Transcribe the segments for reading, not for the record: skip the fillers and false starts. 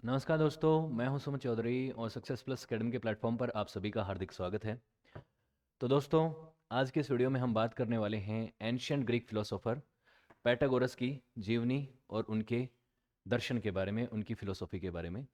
नमस्कार दोस्तों, मैं हूं सुमित चौधरी और सक्सेस प्लस अकेडमी के प्लेटफॉर्म पर आप सभी का हार्दिक स्वागत है। तो दोस्तों, आज के इस वीडियो में हम बात करने वाले हैं एंशियंट ग्रीक फिलोसोफर पैटागोरस की जीवनी और उनके दर्शन के बारे में, उनकी फिलोसॉफी के बारे में।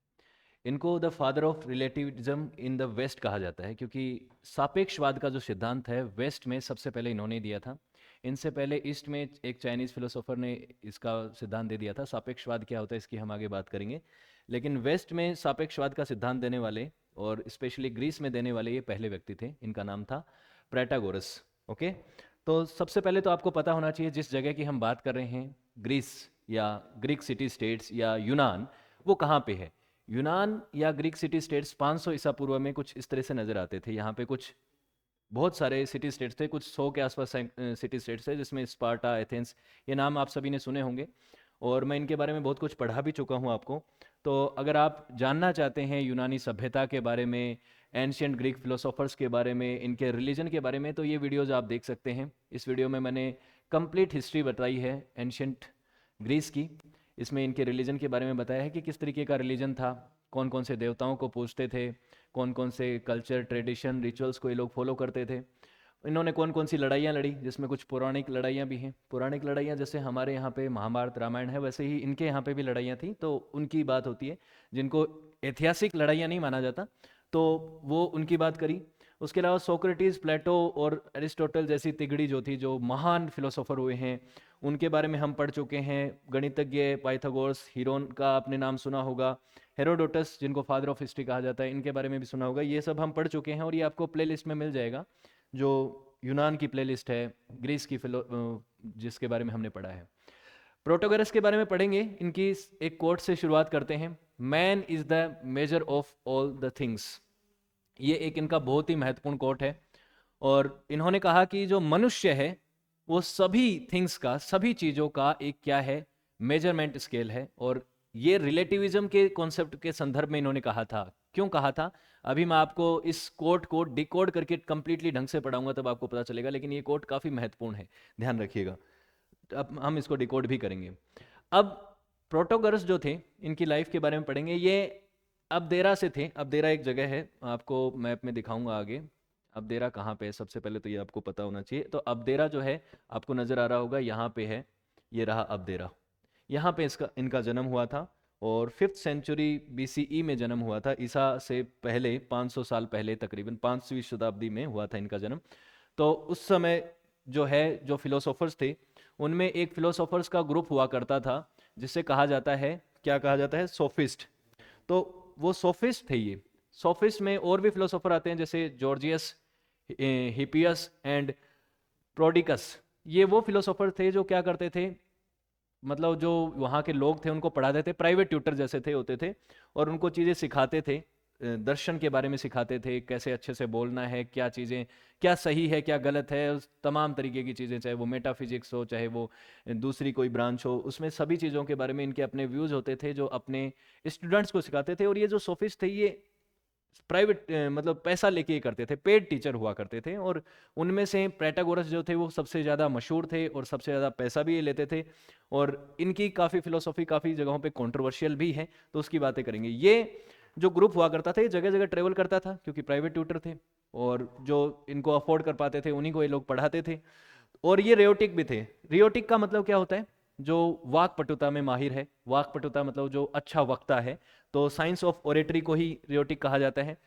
इनको the father of relativism in the west कहा जाता है, क्योंकि सापेक्षवाद का जो सिद्धांत है वेस्ट में सबसे पहले इन्होंने दिया था। इनसे पहले ईस्ट में एक चाइनीज़ फिलोसोफर ने इसका सिद्धांत दे दिया था। सापेक्षवाद क्या होता है इसकी हम आगे बात करेंगे, लेकिन वेस्ट में सापेक्षवाद का सिद्धांत देने वाले और स्पेशली ग्रीस में देने वाले ये पहले व्यक्ति थे। इनका नाम था प्रोटैगोरस। ओके, तो सबसे पहले तो आपको पता होना चाहिए जिस जगह की हम बात कर रहे हैं, ग्रीस या ग्रीक सिटी स्टेट्स या यूनान, वो कहाँ पे है। यूनान या ग्रीक सिटी स्टेट्स 500 ईसा पूर्व में कुछ इस तरह से नज़र आते थे। यहाँ पे कुछ बहुत सारे सिटी स्टेट्स थे, कुछ 100 के आसपास सिटी स्टेट्स थे, जिसमें स्पार्टा, एथेंस, ये नाम आप सभी ने सुने होंगे और मैं इनके बारे में बहुत कुछ पढ़ा भी चुका हूँ आपको। तो अगर आप जानना चाहते हैं यूनानी सभ्यता के बारे में, एंशियंट ग्रीक फिलोसोफर्स के बारे में, इनके रिलीजन के बारे में, तो ये वीडियोज़ आप देख सकते हैं। इस वीडियो में मैंने कंप्लीट हिस्ट्री बताई है एंशियंट ग्रीस की। इसमें इनके रिलीजन के बारे में बताया है कि किस तरीके का रिलीजन था, कौन कौन से देवताओं को पूजते थे, कौन कौन से कल्चर, ट्रेडिशन, रिचुअल्स को ये लोग फॉलो करते थे, इन्होंने कौन कौन सी लड़ाइयाँ लड़ी, जिसमें कुछ पौराणिक लड़ाइयाँ भी हैं। पौराणिक लड़ाइयाँ जैसे हमारे यहाँ पे महाभारत रामायण है, वैसे ही इनके यहाँ पे भी लड़ाइयाँ थी, तो उनकी बात होती है। जिनको ऐतिहासिक लड़ाइयाँ नहीं माना जाता तो वो उनकी बात करी। उसके अलावा सोक्रेटिस, प्लेटो और एरिस्टोटल जैसी तिगड़ी जो थी, जो महान फिलोसोफर हुए हैं, उनके बारे में हम पढ़ चुके हैं। गणितज्ञ पाइथागोरस, हीरोन का आपने नाम सुना होगा, हेरोडोटस जिनको फादर ऑफ हिस्ट्री कहा जाता है, इनके बारे में भी सुना होगा। ये सब हम पढ़ चुके हैं और ये आपको प्लेलिस्ट में मिल जाएगा, जो यूनान की प्लेलिस्ट है, ग्रीस की जिसके बारे में हमने पढ़ा है। प्रोटोगरस के बारे में पढ़ेंगे। इनकी एक कोट से शुरुआत करते हैं, man is the measure of all the things. ये एक इनका बहुत ही महत्वपूर्ण कोट है और इन्होंने कहा कि जो मनुष्य है वो सभी थिंग्स का, सभी चीज़ों का एक क्या है, मेजरमेंट स्केल है। और ये रिलेटिविज्म के कॉन्सेप्ट के संदर्भ में इन्होंने कहा था। क्यों कहा था, अभी मैं आपको इस कोट को डिकोड करके कंप्लीटली ढंग से पढ़ाऊंगा, तब आपको पता चलेगा, लेकिन ये कोट काफ़ी महत्वपूर्ण है, ध्यान रखिएगा। अब हम इसको डिकोड भी करेंगे। अब प्रोटोगरस जो थे, इनकी लाइफ के बारे में पढ़ेंगे। ये अबदेरा से थे। अबदेरा एक जगह है, आपको मैप में दिखाऊंगा आगे। अबदेरा कहाँ पे है, सबसे पहले तो ये आपको पता होना चाहिए। तो अबदेरा जो है आपको नज़र आ रहा होगा, यहाँ पे है, ये रहा अबदेरा। यहाँ पे इनका जन्म हुआ था और 5th सेंचुरी BCE में जन्म हुआ था। ईसा से पहले 500 साल पहले, तकरीबन 5वीं शताब्दी में हुआ था इनका जन्म। तो उस समय जो है, जो फिलोसोफर्स थे, उनमें एक फिलोसोफर्स का ग्रुप हुआ करता था जिसे कहा जाता है, क्या कहा जाता है, सोफिस्ट। तो वो सोफिस्ट थे। ये सोफिस्ट में और भी फिलोसोफर आते हैं, जैसे जॉर्जियस, हिपियस एंड प्रोडिकस। ये वो फिलोसोफर थे जो क्या करते थे, मतलब जो वहाँ के लोग थे उनको पढ़ाते थे, प्राइवेट ट्यूटर जैसे थे, होते थे, और उनको चीज़ें सिखाते थे। दर्शन के बारे में सिखाते थे, कैसे अच्छे से बोलना है, क्या चीज़ें, क्या सही है, क्या गलत है, उस तमाम तरीके की चीज़ें, चाहे वो मेटाफिजिक्स हो, चाहे वो दूसरी कोई ब्रांच हो, उसमें सभी चीज़ों के बारे में इनके अपने व्यूज़ होते थे, जो अपने स्टूडेंट्स को सिखाते थे। और ये जो सोफिस्ट थे, ये प्राइवेट, मतलब पैसा लेके ये करते थे, पेड टीचर हुआ करते थे। और उनमें से प्रोटैगोरस जो थे वो सबसे ज़्यादा मशहूर थे और सबसे ज़्यादा पैसा भी ये लेते थे। और इनकी काफ़ी फिलोसॉफी काफ़ी जगहों पे कंट्रोवर्शियल भी है, तो उसकी बातें करेंगे। ये जो ग्रुप हुआ करता था, ये जगह जगह ट्रेवल करता था, क्योंकि प्राइवेट ट्यूटर थे और जो इनको अफोर्ड कर पाते थे उन्हीं को ये लोग पढ़ाते थे। और ये रेयोटिक भी थे। रियोटिक का मतलब क्या होता है, जो वाक पटुता में माहिर है। वाक पटुता मतलब जो अच्छा वक्ता है, तो साइंस ऑफ ओरेटरी को ही रियोटिक कहा जाता है।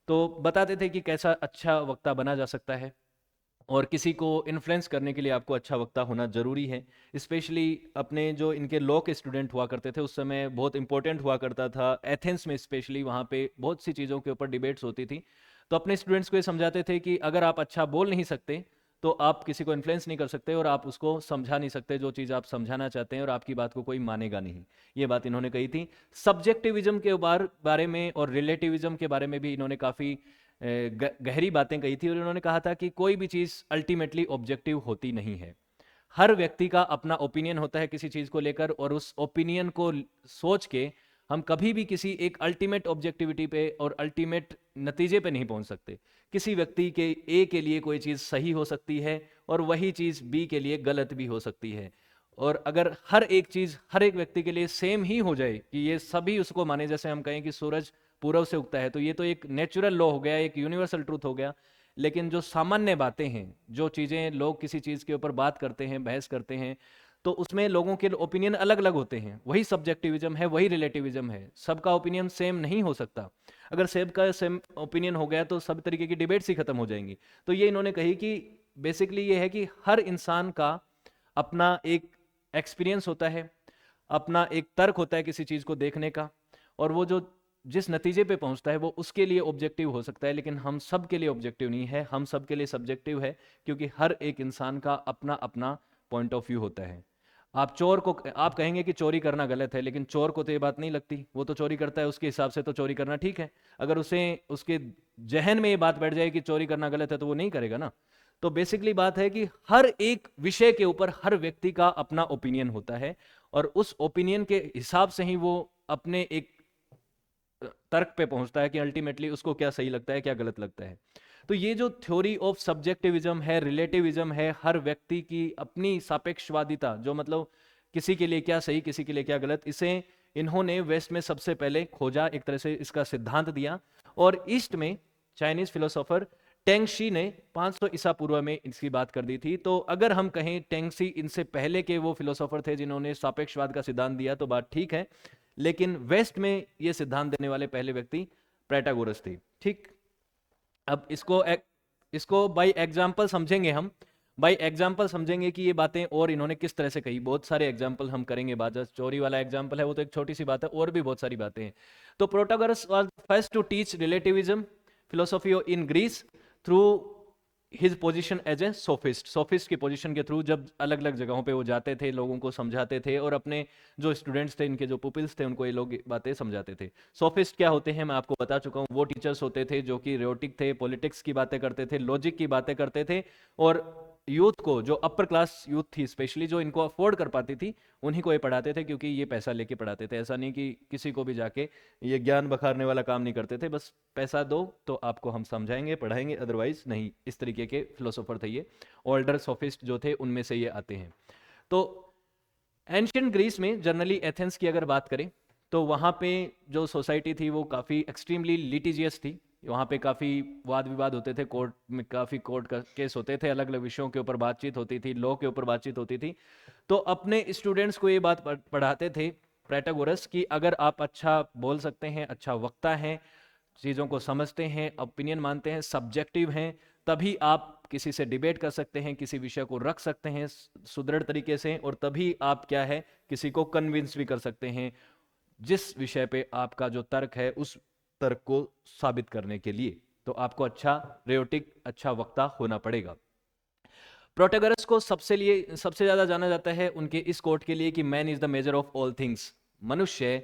तो बताते थे कि कैसा अच्छा वक्ता बना जा सकता है, और किसी को इन्फ्लुएंस करने के लिए आपको अच्छा वक्ता होना ज़रूरी है। स्पेशली अपने जो इनके लॉ के स्टूडेंट हुआ करते थे, उस समय बहुत इंपॉर्टेंट हुआ करता था एथेंस में, स्पेशली वहाँ पे बहुत सी चीज़ों के ऊपर डिबेट्स होती थी। तो अपने स्टूडेंट्स को ये समझाते थे कि अगर आप अच्छा बोल नहीं सकते तो आप किसी को इन्फ्लुएंस नहीं कर सकते और आप उसको समझा नहीं सकते जो चीज़ आप समझाना चाहते हैं, और आपकी बात को कोई मानेगा नहीं। ये बात इन्होंने कही थी। सब्जेक्टिविज्म के बारे में और रिलेटिविज्म के बारे में भी इन्होंने काफ़ी गहरी बातें कही थी। और इन्होंने कहा था कि कोई भी चीज़ अल्टीमेटली ऑब्जेक्टिव होती नहीं है। हर व्यक्ति का अपना ओपिनियन होता है किसी चीज़ को लेकर, और उस ओपिनियन को सोच के हम कभी भी किसी एक अल्टीमेट ऑब्जेक्टिविटी पे और अल्टीमेट नतीजे पे नहीं पहुंच सकते। किसी व्यक्ति के ए के लिए कोई चीज़ सही हो सकती है और वही चीज़ बी के लिए गलत भी हो सकती है। और अगर हर एक चीज हर एक व्यक्ति के लिए सेम ही हो जाए कि ये सभी उसको माने, जैसे हम कहें कि सूरज पूरब से उगता है, तो ये तो एक नेचुरल लॉ हो गया, एक यूनिवर्सल ट्रूथ हो गया। लेकिन जो सामान्य बातें हैं, जो चीजें लोग किसी चीज के ऊपर बात करते हैं, बहस करते हैं, तो उसमें लोगों के ओपिनियन अलग अलग होते हैं। वही सब्जेक्टिविज्म है, वही रिलेटिविज्म है, सबका ओपिनियन सेम नहीं हो सकता। अगर सबका सेम ओपिनियन हो गया तो सब तरीके की डिबेट्स ही खत्म हो जाएंगी। तो ये इन्होंने कही कि बेसिकली ये है कि हर इंसान का अपना एक एक्सपीरियंस होता है, अपना एक तर्क होता है किसी चीज को देखने का, और वो जो जिस नतीजे पे पहुंचता है वो उसके लिए ऑब्जेक्टिव हो सकता है, लेकिन हम सब के लिए ऑब्जेक्टिव नहीं है, हम सब के लिए सब्जेक्टिव है, क्योंकि हर एक इंसान का अपना अपना पॉइंट ऑफ व्यू होता है। आप चोर को आप कहेंगे कि चोरी करना गलत है, लेकिन चोर को तो ये बात नहीं लगती, वो तो चोरी करता है, उसके हिसाब से तो चोरी करना ठीक है। अगर उसे उसके जहन में ये बात बैठ जाए कि चोरी करना गलत है, तो वो नहीं करेगा ना। तो बेसिकली बात है कि हर एक विषय के ऊपर हर व्यक्ति का अपना ओपिनियन होता है, और उस ओपिनियन के हिसाब से ही वो अपने एक तर्क पे पहुंचता है कि अल्टीमेटली उसको क्या सही लगता है, क्या गलत लगता है। तो ये जो थ्योरी ऑफ सब्जेक्टिविज्म है, रिलेटिविज्म है, हर व्यक्ति की अपनी सापेक्षवादिता, जो मतलब किसी के लिए क्या सही, किसी के लिए क्या गलत, इसे इन्होंने वेस्ट में सबसे पहले खोजा, एक तरह से इसका सिद्धांत दिया। और ईस्ट में चाइनीज फिलोसोफर टेंगशी ने 500 ईसा पूर्व में इसकी बात कर दी थी। तो अगर हम कहें टेंगशी इनसे पहले के वो फिलोसोफर थे जिन्होंने सापेक्षवाद का सिद्धांत दिया, तो बात ठीक है। लेकिन वेस्ट में ये सिद्धांत देने वाले पहले व्यक्ति प्रोटैगोरस थे। ठीक, अब इसको बाय एग्जाम्पल समझेंगे हम। बाय एग्जाम्पल समझेंगे कि ये बातें और इन्होंने किस तरह से कही। बहुत सारे एग्जाम्पल हम करेंगे बाद, चोरी वाला एग्जाम्पल है वो तो एक छोटी सी बात है, और भी बहुत सारी बातें हैं। तो Protagoras was first to teach relativism philosophy in Greece through his position as a sophist. Sophist की पोजीशन के थ्रू जब अलग अलग जगहों पे वो जाते थे, लोगों को समझाते थे, और अपने जो स्टूडेंट्स थे, इनके जो पुपिल्स थे, उनको ये लोग बातें समझाते थे। सोफिस्ट क्या होते हैं मैं आपको बता चुका हूँ। वो टीचर्स होते थे जो कि रियोटिक थे, पॉलिटिक्स की बातें करते थे, लॉजिक की बातें करते थे, और यूथ को, जो अपर क्लास यूथ थी स्पेशली, जो इनको अफोर्ड कर पाती थी, उन्हीं को ये पढ़ाते थे, क्योंकि ये पैसा लेके पढ़ाते थे। ऐसा नहीं कि किसी को भी जाके ये ज्ञान बखारने वाला काम नहीं करते थे, बस पैसा दो तो आपको हम समझाएंगे, पढ़ाएंगे, अदरवाइज नहीं। इस तरीके के फिलोसोफर थे ये। ओल्डर सोफिस्ट जो थे उनमें से ये आते हैं। तो एंशियंट ग्रीस में, जनरली एथेंस की अगर बात करें, तो वहाँ पे जो सोसाइटी थी वो काफ़ी एक्सट्रीमली लिटिजियस थी। वहाँ पे काफ़ी वाद विवाद होते थे, कोर्ट में काफ़ी कोर्ट का केस होते थे, अलग अलग विषयों के ऊपर बातचीत होती थी, लॉ के ऊपर बातचीत होती थी। तो अपने स्टूडेंट्स को ये बात पढ़ाते थे प्रोटैगोरस कि अगर आप अच्छा बोल सकते हैं, अच्छा वक्ता हैं, चीज़ों को समझते हैं, ओपिनियन मानते हैं, सब्जेक्टिव हैं, तभी आप किसी से डिबेट कर सकते हैं, किसी विषय को रख सकते हैं सुदृढ़ तरीके से, और तभी आप क्या है, किसी को कन्विंस भी कर सकते हैं जिस विषय पे आपका जो तर्क है उस तर्क को साबित करने के लिए। तो आपको अच्छा रेयोटिक, अच्छा वक्ता होना पड़ेगा। प्रोटैगोरस को सबसे ज्यादा जाना जाता है उनके इस कोट के लिए कि man is the measure of all things. मनुष्य,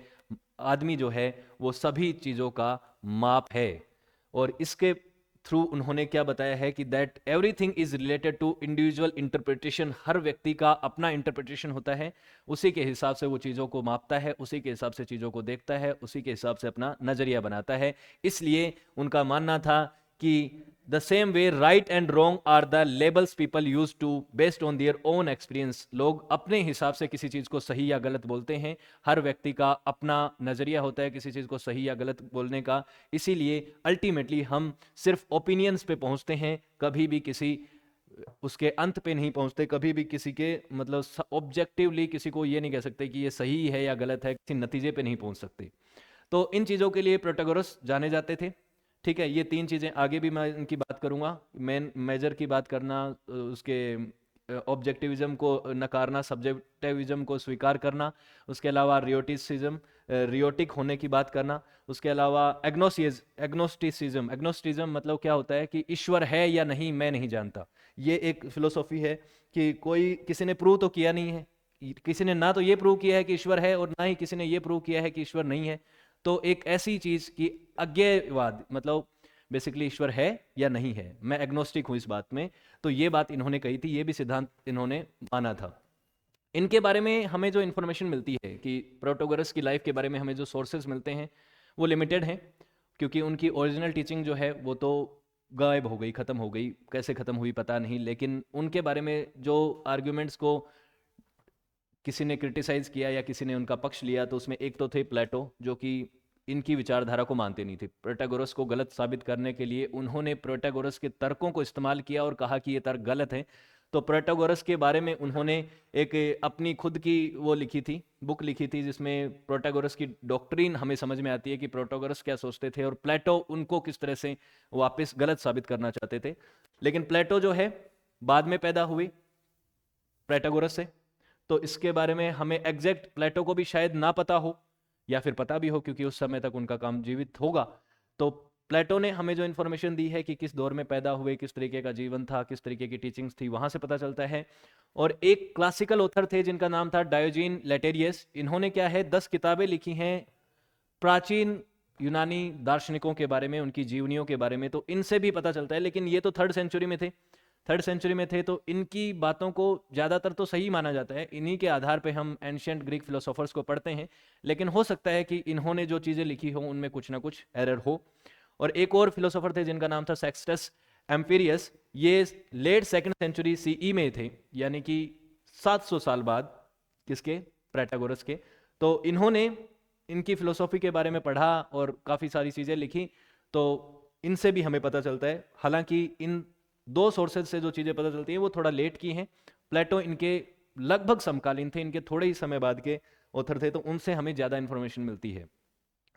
आदमी जो है वो सभी चीजों का माप है। और इसके थ्रू उन्होंने क्या बताया है कि that everything is related to individual interpretation. हर व्यक्ति का अपना इंटरप्रिटेशन होता है, उसी के हिसाब से वो चीज़ों को मापता है, उसी के हिसाब से चीज़ों को देखता है, उसी के हिसाब से अपना नजरिया बनाता है। इसलिए उनका मानना था कि the same way right and wrong are the labels people use to based on their own experience. लोग अपने हिसाब से किसी चीज को सही या गलत बोलते हैं। हर व्यक्ति का अपना नजरिया होता है किसी चीज को सही या गलत बोलने का। इसीलिए अल्टीमेटली हम सिर्फ ओपिनियंस पे पहुंचते हैं, कभी भी किसी उसके अंत पे नहीं पहुंचते, कभी भी किसी के मतलब ऑब्जेक्टिवली किसी को ये नहीं कह सकते कि ये सही है या गलत है, किसी नतीजे पे नहीं पहुंच सकते। तो इन चीज़ों के लिए प्रोटैगोरस जाने जाते थे। ठीक है, ये तीन चीज़ें आगे भी मैं इनकी बात करूंगा। मेन मेजर की बात करना, उसके ऑब्जेक्टिविज्म को नकारना, सब्जेक्टिविज्म को स्वीकार करना, उसके अलावा रियोटिक होने की बात करना, उसके अलावा एग्नोस्टिसिज्म। एग्नोस्टिज्म मतलब क्या होता है कि ईश्वर है या नहीं मैं नहीं जानता। ये एक फिलोसॉफी है कि कोई किसी ने प्रूव तो किया नहीं है, किसी ने ना तो ये प्रूव किया है कि ईश्वर है, और ना ही किसी ने ये प्रूव किया है कि ईश्वर नहीं है। तो एक ऐसी चीज की अज्ञेयवाद, मतलब बेसिकली ईश्वर है या नहीं है, मैं एग्नोस्टिक हूं इस बात में। तो ये बात इन्होंने कही थी, ये भी सिद्धांत इन्होंने माना था। इनके बारे में हमें जो इन्फॉर्मेशन मिलती है कि प्रोटैगोरस की लाइफ के बारे में हमें जो सोर्सेज मिलते हैं वो लिमिटेड हैं, क्योंकि उनकी ओरिजिनल टीचिंग जो है वो तो गायब हो गई, खत्म हो गई। कैसे खत्म हुई पता नहीं, लेकिन उनके बारे में जो आर्ग्यूमेंट्स को किसी ने क्रिटिसाइज किया या किसी ने उनका पक्ष लिया, तो उसमें एक तो थे प्लेटो, जो कि इनकी विचारधारा को मानते नहीं थे। प्रोटैगोरस को गलत साबित करने के लिए उन्होंने प्रोटैगोरस के तर्कों को इस्तेमाल किया और कहा कि ये तर्क गलत है। तो प्रोटैगोरस के बारे में उन्होंने एक अपनी खुद की वो लिखी थी, बुक लिखी थी, जिसमें प्रोटैगोरस की डॉक्ट्रिन हमें समझ में आती है कि प्रोटैगोरस क्या सोचते थे और प्लेटो उनको किस तरह से वापस गलत साबित करना चाहते थे। लेकिन प्लेटो जो है बाद में पैदा हुई प्रोटैगोरस से, तो इसके बारे में हमें एग्जैक्ट प्लेटो को भी शायद ना पता हो या फिर पता भी हो, क्योंकि उस समय तक उनका काम जीवित होगा। तो प्लेटो ने हमें जो इन्फॉर्मेशन दी है कि किस दौर में पैदा हुए, किस तरीके का जीवन था, किस तरीके की टीचिंग्स थी, वहां से पता चलता है। और एक क्लासिकल ऑथर थे जिनका नाम था डायोजीन लेटेरियस। इन्होंने क्या है 10 किताबें लिखी हैं प्राचीन यूनानी दार्शनिकों के बारे में, उनकी जीवनियों के बारे में। तो इनसे भी पता चलता है, लेकिन ये तो 3rd सेंचुरी में थे, 3rd सेंचुरी में थे, तो इनकी बातों को ज़्यादातर तो सही माना जाता है। इन्हीं के आधार पे हम एंशिएंट ग्रीक फिलोसोफर्स को पढ़ते हैं, लेकिन हो सकता है कि इन्होंने जो चीज़ें लिखी हो उनमें कुछ ना कुछ एरर हो। और एक और फिलोसोफर थे जिनका नाम था सेक्सटस एम्पीरियस। ये लेट 2nd सेंचुरी सीई में थे, यानी कि 700 साल बाद किसके, प्रोटैगोरस के। तो इन्होंने इनकी फिलोसॉफी के बारे में पढ़ा और काफ़ी सारी चीज़ें लिखी, तो इनसे भी हमें पता चलता है। हालांकि इन 2 सोर्सेज से जो चीज़ें पता चलती हैं वो थोड़ा लेट की हैं। प्लेटो इनके लगभग समकालीन थे, इनके थोड़े ही समय बाद के ऑथर थे, तो उनसे हमें ज़्यादा इंफॉर्मेशन मिलती है।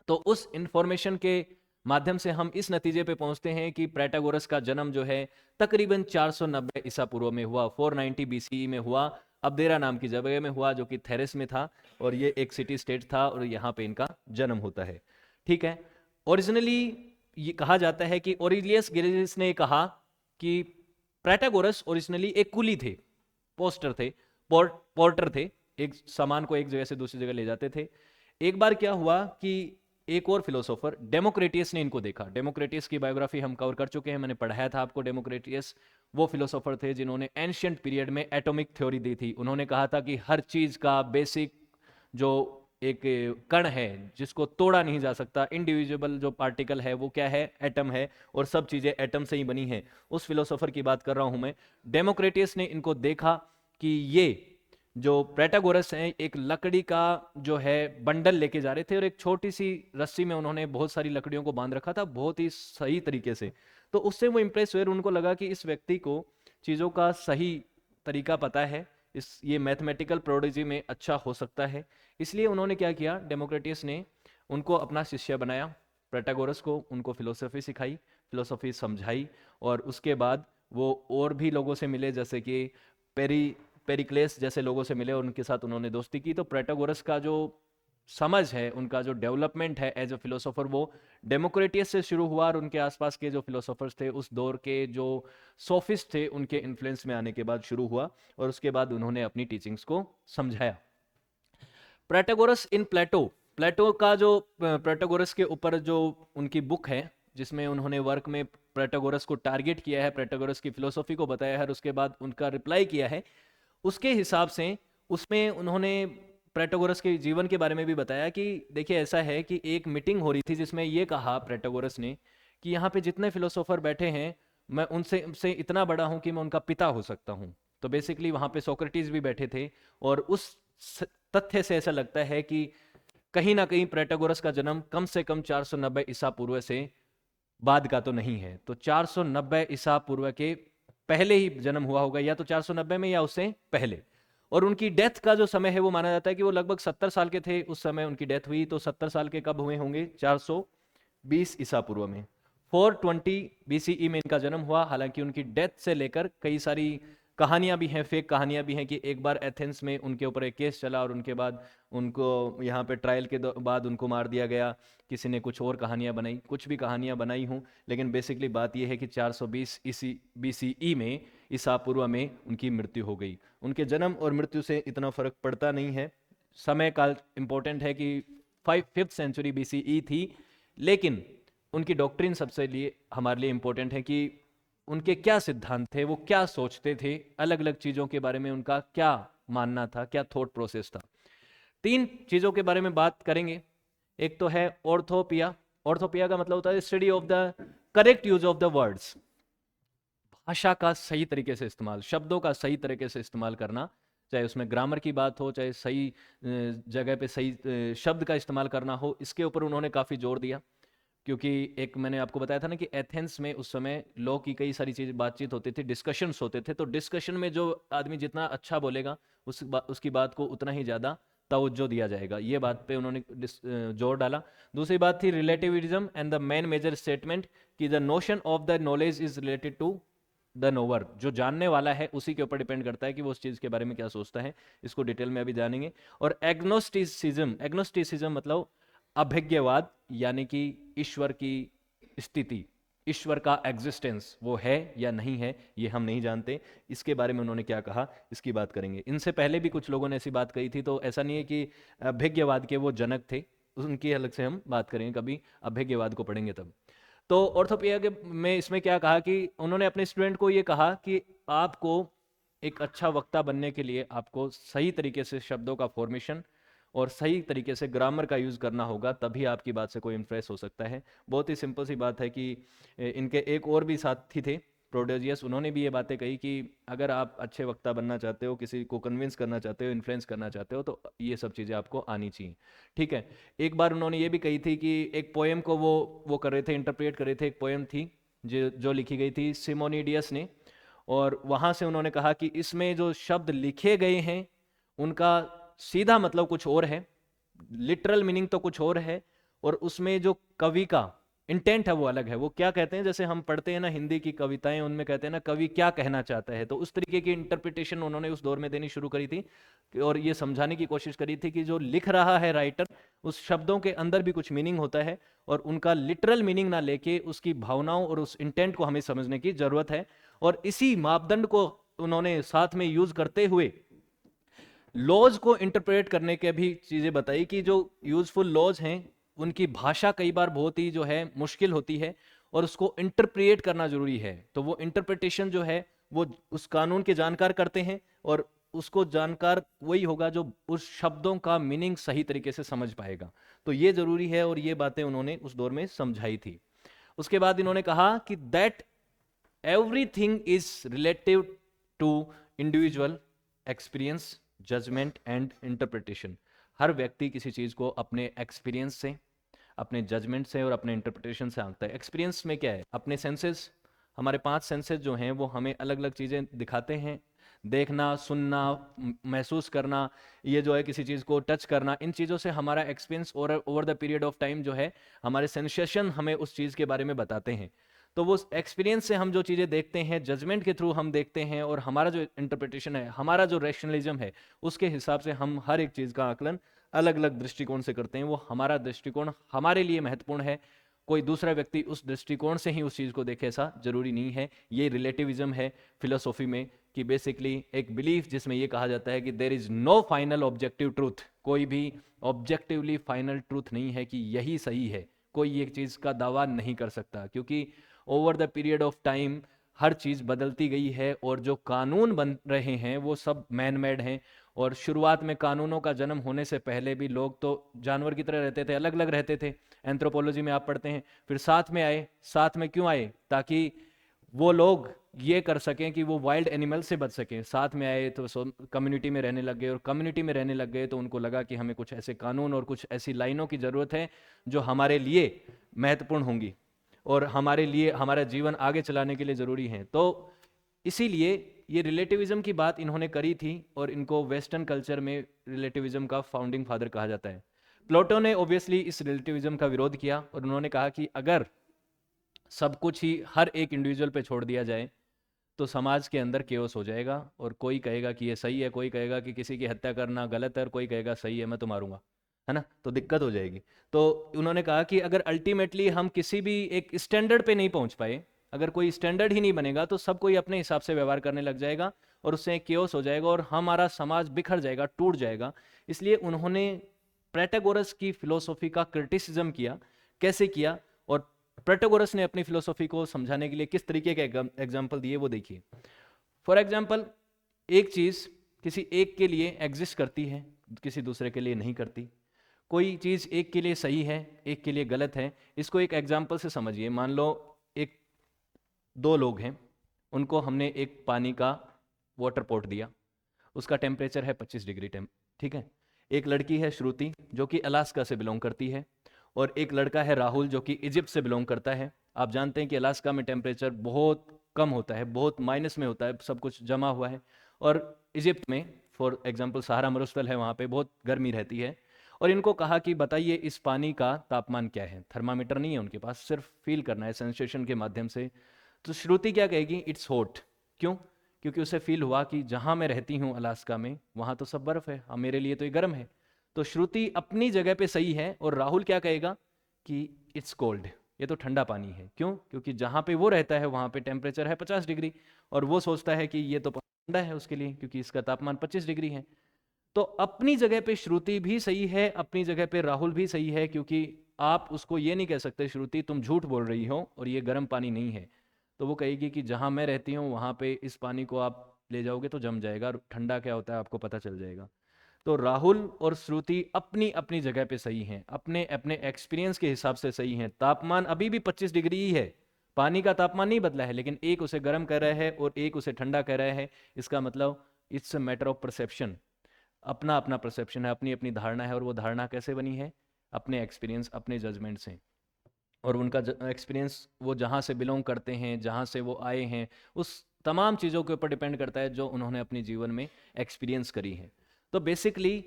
तो उस इंफॉर्मेशन के माध्यम से हम इस नतीजे पे पहुंचते हैं कि प्रोटैगोरस का जन्म जो है तकरीबन 490 ईसा पूर्व में हुआ, 490 बीसीई में हुआ, अब्देरा नाम की जगह में हुआ, जो कि थेरेस में था, और ये एक सिटी स्टेट था, और यहाँ पे इनका जन्म होता है। ठीक है। ओरिजिनली ये कहा जाता है कि ओरिलियस गेलिस ने कहा कि प्रोटैगोरस ओरिजिनली एक कुली थे, पोस्टर थे, पोर्टर थे, एक सामान को एक जगह से दूसरी जगह ले जाते थे। एक बार क्या हुआ कि एक और फिलोसोफर डेमोक्रेटियस ने इनको देखा। डेमोक्रेटियस की बायोग्राफी हम कवर कर चुके हैं, मैंने पढ़ाया था आपको। डेमोक्रेटियस वो फिलोसोफर थे जिन्होंने एंशिएंट पीरियड में एटॉमिक थ्योरी दी थी। उन्होंने कहा था कि हर चीज का बेसिक जो एक कण है जिसको तोड़ा नहीं जा सकता, इंडिविजुअल जो पार्टिकल है वो क्या है, एटम है, और सब चीजें एटम से ही बनी हैं। उस फिलोसोफर की बात कर रहा हूं मैं। डेमोक्रेटियस ने इनको देखा कि ये जो प्रोटैगोरस हैं एक लकड़ी का जो है बंडल लेके जा रहे थे, और एक छोटी सी रस्सी में उन्होंने बहुत सारी लकड़ियों को बांध रखा था बहुत ही सही तरीके से। तो उससे वो इंप्रेस हुए, उनको लगा कि इस व्यक्ति को चीज़ों का सही तरीका पता है, ये मैथमेटिकल प्रोडिजी में अच्छा हो सकता है। इसलिए उन्होंने क्या किया, डेमोक्रेटियस ने उनको अपना शिष्य बनाया, प्रोटैगोरस को, उनको फिलोसफी सिखाई, फिलोसफी समझाई, और उसके बाद वो और भी लोगों से मिले, जैसे कि पेरिक्लेस जैसे लोगों से मिले, और उनके साथ उन्होंने दोस्ती की। तो प्रोटैगोरस का जो समझ है, उनका जो डेवलपमेंट है एज अ फिलोसोफर, वो डेमोक्रेटियस से शुरू हुआ, और उनके आसपास के जो फिलोसोफर्स थे उस दौर के जो सोफिस्ट थे उनके इन्फ्लुएंस में आने के बाद शुरू हुआ, और उसके बाद उन्होंने अपनी टीचिंग्स को समझाया। प्रोटैगोरस इन प्लेटो का जो प्रोटैगोरस के ऊपर जो उनकी बुक है, जिसमें उन्होंने वर्क में प्रोटैगोरस को टारगेट किया है, प्रोटैगोरस की फिलोसॉफी को बताया है, और उसके बाद उनका रिप्लाई किया है, उसके हिसाब से उसमें उन्होंने प्रोटैगोरस के जीवन के बारे में भी बताया कि देखिए ऐसा है कि एक मीटिंग हो रही थी जिसमें ये कहा प्रोटैगोरस ने कि यहाँ पे जितने फिलोसोफर बैठे हैं मैं उनसे इतना बड़ा हूँ कि मैं उनका पिता हो सकता हूँ। तो बेसिकली वहाँ पे सोक्रेटिस भी बैठे थे, और उस तथ्य से ऐसा लगता है कि कहीं ना कहीं प्रोटैगोरस का जन्म कम से कम 490 ईसा पूर्व से बाद का तो नहीं है। तो 490 ईसा पूर्व के पहले ही जन्म हुआ होगा, या तो 490 में या उससे पहले। और उनकी डेथ का जो समय है वो माना जाता है कि वो लगभग 70 साल के थे उस समय उनकी डेथ हुई। तो 70 साल के कब हुए होंगे, 420 ईसा पूर्व में, 420 बीसीई में इनका जन्म हुआ। हालांकि उनकी डेथ से लेकर कई सारी कहानियां भी हैं, फेक कहानियां भी हैं, कि एक बार एथेंस में उनके ऊपर एक केस चला और उनके बाद उनको यहाँ पे ट्रायल के बाद उनको मार दिया गया। किसी ने कुछ और कहानियां बनाई, कुछ भी कहानियां बनाई हूँ, लेकिन बेसिकली बात यह है कि 420 बीसीई में, ईसा पूर्व में उनकी मृत्यु हो गई। उनके जन्म और मृत्यु से इतना फर्क पड़ता नहीं है। समय काल इंपॉर्टेंट है कि 5th सेंचुरी बीसीई थी, लेकिन उनकी डॉक्ट्रिन सबसे लिए हमारे लिए इंपॉर्टेंट है कि उनके क्या सिद्धांत थे, वो क्या सोचते थे, अलग अलग चीजों के बारे में उनका क्या मानना था, क्या थॉट प्रोसेस था। 3 चीजों के बारे में बात करेंगे। एक तो है ऑर्थोपिया। ऑर्थोपिया का मतलब होता है study of the correct use of the words, भाषा का सही तरीके से इस्तेमाल, शब्दों का सही तरीके से इस्तेमाल करना। चाहे उसमें ग्रामर की बात हो, चाहे सही जगह पे सही शब्द का इस्तेमाल करना हो, इसके ऊपर उन्होंने काफ़ी जोर दिया। क्योंकि एक मैंने आपको बताया था ना कि एथेंस में उस समय लॉ की कई सारी चीज़ बातचीत होती थी, डिस्कशंस होते थे, तो डिस्कशन में जो आदमी जितना अच्छा बोलेगा उसकी बात को उतना ही ज़्यादा तवज्जो दिया जाएगा। ये बात पे उन्होंने जोर डाला। दूसरी बात थी relativism and the main major statement कि the notion of the knowledge is related to the knower. जो जानने वाला है उसी के ऊपर डिपेंड करता है कि वो उस चीज़ के बारे में क्या सोचता है। इसको डिटेल में अभी जानेंगे। और एग्नोस्टिसिज्म मतलब अभिज्ञवाद, यानी कि ईश्वर की स्थिति, ईश्वर का एग्जिस्टेंस वो है या नहीं है ये हम नहीं जानते। इसके बारे में उन्होंने क्या कहा इसकी बात करेंगे। इनसे पहले भी कुछ लोगों ने ऐसी बात कही थी, तो ऐसा नहीं है कि अभिज्ञवाद के वो जनक थे, उनकी अलग से हम बात करेंगे, कभी अभिज्ञवाद को पढ़ेंगे तब। तो ऑर्थोपिया के में इसमें क्या कहा कि उन्होंने अपने स्टूडेंट को ये कहा कि आपको एक अच्छा वक्ता बनने के लिए आपको सही तरीके से शब्दों का फॉर्मेशन और सही तरीके से ग्रामर का यूज़ करना होगा, तभी आपकी बात से कोई इम्प्रेस हो सकता है। बहुत ही सिंपल सी बात है कि इनके एक और भी साथी थे प्रोडोजियस, उन्होंने भी ये बातें कही कि अगर आप अच्छे वक्ता बनना चाहते हो, किसी को कन्विंस करना चाहते हो, इन्फ्लुएंस करना चाहते हो, तो ये सब चीज़ें आपको आनी चाहिए। ठीक है। एक बार उन्होंने ये भी कही थी कि एक पोएम को वो कर रहे थे, इंटरप्रेट कर रहे थे। एक पोएम थी जो लिखी गई थी सिमोनिडियस ने, और वहाँ से उन्होंने कहा कि इसमें जो शब्द लिखे गए हैं उनका सीधा मतलब कुछ और है, लिटरल मीनिंग तो कुछ और है, और उसमें जो कवि का इंटेंट है वो अलग है। वो क्या कहते हैं, जैसे हम पढ़ते हैं ना हिंदी की कविताएं, उनमें कहते हैं ना कवि क्या कहना चाहता है, तो उस तरीके की इंटरप्रिटेशन उन्होंने उस दौर में देनी शुरू करी थी, और ये समझाने की कोशिश करी थी कि जो लिख रहा है राइटर, उस शब्दों के अंदर भी कुछ मीनिंग होता है, और उनका लिटरल मीनिंग ना लेके उसकी भावनाओं और उस इंटेंट को हमें समझने की जरूरत है। और इसी मापदंड को उन्होंने साथ में यूज करते हुए लॉज को इंटरप्रेट करने के भी चीजें बताई कि जो यूजफुल लॉज हैं उनकी भाषा कई बार बहुत ही जो है मुश्किल होती है, और उसको इंटरप्रेट करना जरूरी है। तो वो इंटरप्रिटेशन जो है वो उस कानून के जानकार करते हैं, और उसको जानकार वही होगा जो उस शब्दों का मीनिंग सही तरीके से समझ पाएगा। तो ये जरूरी है, और ये बातें उन्होंने उस दौर में समझाई थी। उसके बाद इन्होंने कहा कि that everything is relative to individual experience, judgment and interpretation. हर व्यक्ति किसी चीज को अपने एक्सपीरियंस से, अपने जजमेंट से और अपने इंटरप्रिटेशन से आंकता है। एक्सपीरियंस में क्या है, अपने सेंसेस, हमारे 5 सेंसेस जो हैं वो हमें अलग अलग चीजें दिखाते हैं। देखना, सुनना, महसूस करना, ये जो है किसी चीज को टच करना, इन चीजों से हमारा experience over the period of time जो है हमारे सेंसेशन हमें उस चीज के बारे में बताते हैं। तो वो एक्सपीरियंस से हम जो चीज़ें देखते हैं, जजमेंट के थ्रू हम देखते हैं, और हमारा जो इंटरप्रिटेशन है, हमारा जो रैशनलिज्म है, उसके हिसाब से हम हर एक चीज़ का आकलन अलग अलग दृष्टिकोण से करते हैं। वो हमारा दृष्टिकोण हमारे लिए महत्वपूर्ण है, कोई दूसरा व्यक्ति उस दृष्टिकोण से ही उस चीज़ को देखे ऐसा जरूरी नहीं है। ये रिलेटिविज्म है फिलोसॉफी में, कि बेसिकली एक बिलीफ जिसमें ये कहा जाता है कि there is no final objective truth. कोई भी ऑब्जेक्टिवली फाइनल ट्रूथ नहीं है कि यही सही है, कोई एक चीज़ का दावा नहीं कर सकता, क्योंकि over the period of time हर चीज़ बदलती गई है, और जो कानून बन रहे हैं वो सब मैन मेड हैं। और शुरुआत में कानूनों का जन्म होने से पहले भी लोग तो जानवर की तरह रहते थे, अलग अलग रहते थे। एंथ्रोपोलॉजी में आप पढ़ते हैं। फिर साथ में आए, साथ में क्यों आए, ताकि वो लोग ये कर सकें कि वो वाइल्ड एनिमल से बच सकें। साथ में आए तो कम्युनिटी में रहने लग गए, और कम्युनिटी में रहने लग गए तो उनको लगा कि हमें कुछ ऐसे कानून और कुछ ऐसी लाइनों की ज़रूरत है जो हमारे लिए महत्वपूर्ण होंगी और हमारे लिए हमारा जीवन आगे चलाने के लिए ज़रूरी है। तो इसीलिए ये रिलेटिविज्म की बात इन्होंने करी थी, और इनको वेस्टर्न कल्चर में रिलेटिविज्म का फाउंडिंग फादर कहा जाता है। प्लेटो ने ऑब्वियसली इस रिलेटिविज्म का विरोध किया, और उन्होंने कहा कि अगर सब कुछ ही हर एक इंडिविजुअल पे छोड़ दिया जाए तो समाज के अंदर केओस हो जाएगा, और कोई कहेगा कि ये सही है, कोई कहेगा कि किसी की हत्या करना गलत है, और कोई कहेगा सही है, मैं तो मारूंगा, है ना, तो दिक्कत हो जाएगी। तो उन्होंने कहा कि अगर अल्टीमेटली हम किसी भी एक स्टैंडर्ड पे नहीं पहुंच पाए, अगर कोई स्टैंडर्ड ही नहीं बनेगा, तो सब कोई अपने हिसाब से व्यवहार करने लग जाएगा, और उससे केओस हो जाएगा, और हमारा समाज बिखर जाएगा, टूट जाएगा। इसलिए उन्होंने प्रोटैगोरस की फिलोसॉफी का क्रिटिसिज्म किया। कैसे किया, और प्रोटैगोरस ने अपनी फिलोसॉफी को समझाने के लिए किस तरीके के एग्जाम्पल दिए वो देखिए। फॉर एग्जाम्पल, एक चीज किसी एक के लिए एग्जिस्ट करती है, किसी दूसरे के लिए नहीं करती। कोई चीज एक के लिए सही है, एक के लिए गलत है। इसको एक एग्जाम्पल से समझिए। मान लो एक 2 लोग हैं, उनको हमने एक पानी का वाटर पॉट दिया, उसका टेम्परेचर है 25 डिग्री ठीक है। एक लड़की है श्रुति जो कि अलास्का से बिलोंग करती है, और एक लड़का है राहुल जो कि इजिप्ट से बिलोंग करता है। आप जानते हैं कि अलास्का में टेम्परेचर बहुत कम होता है, बहुत माइनस में होता है, सब कुछ जमा हुआ है। और इजिप्ट में फॉर एग्जांपल सहारा मरुस्थल है, वहाँ पे बहुत गर्मी रहती है। और इनको कहा कि बताइए इस पानी का तापमान क्या है। थर्मामीटर नहीं है उनके पास, सिर्फ फील करना है सेंसेशन के माध्यम से। तो श्रुति क्या कहेगी, इट्स हॉट। क्यों? क्योंकि उसे फील हुआ कि जहाँ मैं रहती हूँ अलास्का में, वहाँ तो सब बर्फ है, अब मेरे लिए तो ये गर्म है। तो श्रुति अपनी जगह पे सही है, और राहुल क्या कहेगा कि इट्स कोल्ड, ये तो ठंडा पानी है। क्यों? क्योंकि जहाँ पे वो रहता है वहाँ पे टेम्परेचर है 50 डिग्री, और वो सोचता है कि ये तो ठंडा है उसके लिए, क्योंकि इसका तापमान 25 डिग्री है। तो अपनी जगह पे श्रुति भी सही है, अपनी जगह पे राहुल भी सही है, क्योंकि आप उसको ये नहीं कह सकते श्रुति तुम झूठ बोल रही हो और ये गर्म पानी नहीं है। तो वो कहेगी कि जहाँ मैं रहती हूँ वहाँ पे इस पानी को आप ले जाओगे तो जम जाएगा, और ठंडा क्या होता है आपको पता चल जाएगा। तो राहुल और श्रुति अपनी अपनी जगह पे सही हैं, अपने अपने एक्सपीरियंस के हिसाब से सही हैं। तापमान अभी भी 25 डिग्री ही है, पानी का तापमान नहीं बदला है, लेकिन एक उसे गर्म कह रहा है और एक उसे ठंडा कह रहा है। इसका मतलब it's a matter of perception. अपना अपना परसेप्शन है, अपनी अपनी धारणा है, और वो धारणा कैसे बनी है, अपने एक्सपीरियंस, अपने जजमेंट से। और उनका एक्सपीरियंस वो जहाँ से बिलोंग करते हैं, जहाँ से वो आए हैं, उस तमाम चीज़ों के ऊपर डिपेंड करता है जो उन्होंने अपने जीवन में एक्सपीरियंस करी है। तो बेसिकली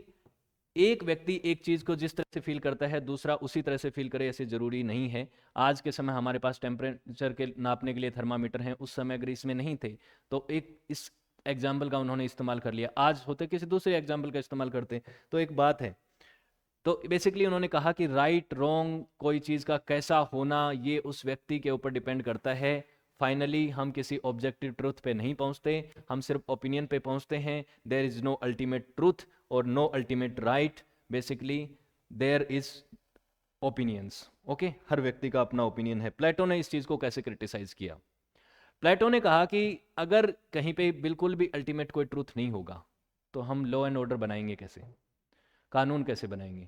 एक व्यक्ति एक चीज़ को जिस तरह से फील करता है दूसरा उसी तरह से फील करे, ऐसे ज़रूरी नहीं है। आज के समय हमारे पास टेम्परेचर के नापने के लिए थर्मामीटर हैं, उस समय अगर इसमें नहीं थे तो एक इस एग्जाम्पल का उन्होंने इस्तेमाल कर लिया, आज होते किसी दूसरे एग्जाम्पल का इस्तेमाल करते। तो एक बात है, तो बेसिकली उन्होंने कहा कि राइट रॉन्ग कोई चीज़ का कैसा होना ये उस व्यक्ति के ऊपर डिपेंड करता है। फाइनली हम किसी ऑब्जेक्टिव ट्रूथ पे नहीं पहुंचते, हम सिर्फ ओपिनियन पे पहुंचते हैं। There is no ultimate truth और no ultimate right, basically there is opinions. Okay, हर व्यक्ति का अपना ओपिनियन है। प्लेटो ने इस चीज़ को कैसे क्रिटिसाइज किया? प्लेटो ने कहा कि अगर कहीं पे बिल्कुल भी अल्टीमेट कोई ट्रूथ नहीं होगा तो हम लॉ एंड ऑर्डर बनाएंगे कैसे, कानून कैसे बनाएंगे,